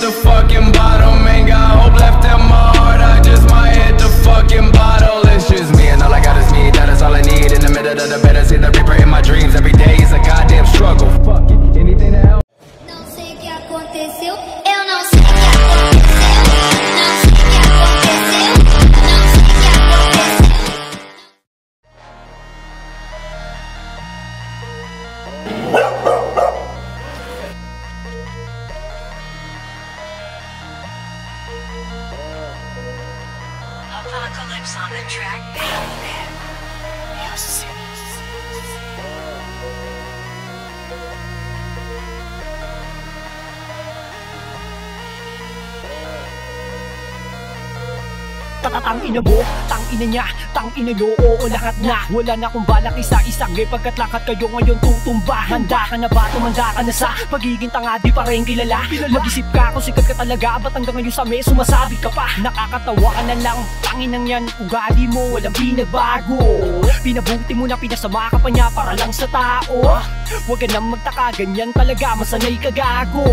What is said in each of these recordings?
the fucking bottom. Ain't got hope left in my heart, I just might hit the fucking bottle. It's just me and all I got is me, that is all I need. In the middle of the bed, I see the reaper in my dreams. Every day is a goddamn struggle. Fuck it, anything to help. Não sei o que aconteceu, eu não sei o que aconteceu. Não sei o que aconteceu, não sei o que aconteceu. Apocalypse on the track, baby. Yes. Tangina mo, tangina niya, tangina nyo, oo lahat na. Wala na akong balak isa-isa, pagkat lakat kayo ngayon tutumba. Handa ka na ba, tumanda ka na sa pagiging tanga, di pa rin kilala. Mag-isip ka kung sikat ka talaga, ba't hanggang ngayon sa mes sumasabi ka pa? Nakakatawa ka na lang, tanginang yan, ugali mo, walang binabago. Pinabuti mo na, pinasama ka pa niya para lang sa tao. Huwag ka nang magtaka, ganyan talaga, masanay ka gago.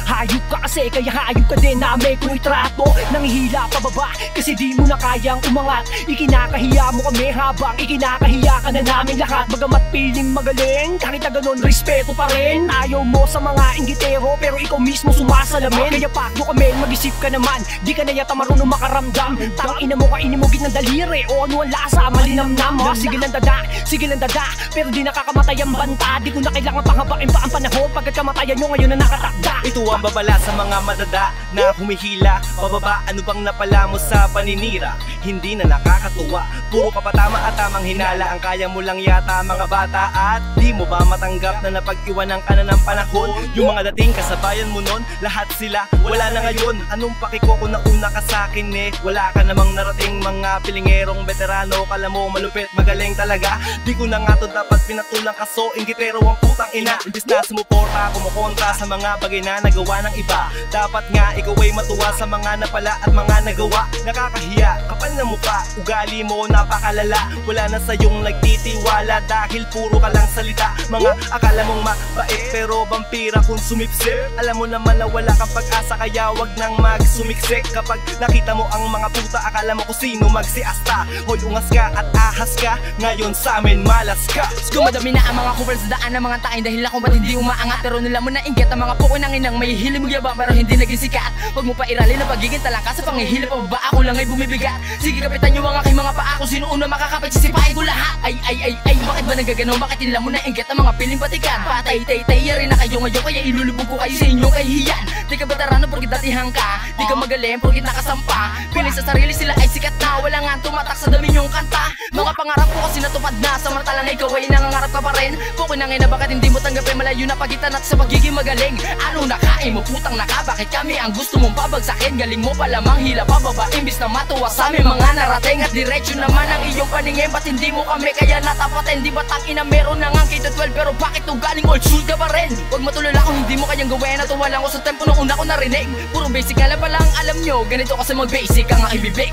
Hayop ka kasi, kaya hayop ka din namin kung itrato. Nangihila pababa, kasi di mo na kayang umangat. Ikinakahiya mo kami habang ikinakahiya ka na namin lahat. Bagamat piling magaling, kahit na ganon respeto pa rin. Ayaw mo sa mga inggitero, pero ikaw mismo sumasalamin. Kaya pakdo kami, mag-isip ka naman, di ka na yata marunong makaramdam. Tangina mo, kainin mo gitnang daliri, o ano ang lasa, malinamnam. Sige lang dada, pero di nakakamatay ang banta. Di ko na kailangan panghabain pa ang panahon, pagkat kamatayan nyo ngayon na nakatakda. Ito ang babala sa mga madada na humihila pababa. Ano bang napala mo sa paninira? Hindi na nakakatuwa, puro ka pa tama at tamang hinala. Ang kaya mo lang yata mga bata, at di mo ba matanggap na napag-iwanan ka na ng panahon? Yung mga dating kasabayan mo nun, lahat sila wala na ngayon. Anong pakiko kung nauna ka sa'kin eh? Wala ka namang narating, mga pilingerong veterano. Kala mo malupit, magaling talaga. Di ko na nga to dapat pinatulang kaso, inggitero ang putang ina. Imbis na sumuporta, kumukontra sa mga bagay na nagawa ng iba. Dapat nga ikaw ay matuwa sa mga napala at mga nagawa. Nakakahiya, kapal na mukha, ugali mo napakalala. Wala na sayong nagtitiwala dahil puro ka lang salita. Mga akala mong mabait pero vampira kung sumipsip. Alam mo naman na wala kang pag-asa, kaya wag nang magsumiksik. Kapag nakita mo ang mga puta, akala mo kung sino magsiasta. Hoy, ungas ka at ahas ka, ngayon sa amin malas ka. Gumadami na ang mga covers sa daan ng mga tain dahil ako ba't hindi umaangat. Pero nila mo na inggit ang mga puko ng inang may hilim mo yabang pero hindi naging sikat. Huwag mo pa iralin na pagiging talangka sa pangihilip pa ba ako lang ay bumibigat. Sige kapitan nyo ang aking mga paa, kung sino una makakapit sisipahin ko lahat. Ay, bakit ba nagagano? Bakit nila mo na inggit ang mga piling batikan? Patay, yari na kayo ngayon, kaya ilulubog ko kayo sa inyong kahihiyan. Di ka veterano porkit datihan ka, di ka magaling porkit nakasampa. Piling sa sarili sila ay sikat na, wala nga tumatak sa dami nyong kanta. Mga pangarap ko kasi natupad na, samantalang ikaw ay nangangarap ka pa rin. Kung kinangin na bakit hindi mo tanggapin, malayo na pagitan at sa pagiging magaling. Ano nakain mo, putang naka, bakit kami ang gusto mong pabagsakin? Galing mo pala manghila pababa, imbis na matuwa sa amin mga narating. At diretso naman ang iyong paningin, ba't hindi mo kami kaya natapatin? Di ba tangina meron na nga K-12, pero bakit galing old school ka pa rin? Huwag matulala kung hindi mo kayang gawin, at tuwa lang ko sa tempo nung una ko narinig. Puro basic nga lang pala ang alam nyo, ganito kasi mag-basic ang ibibig.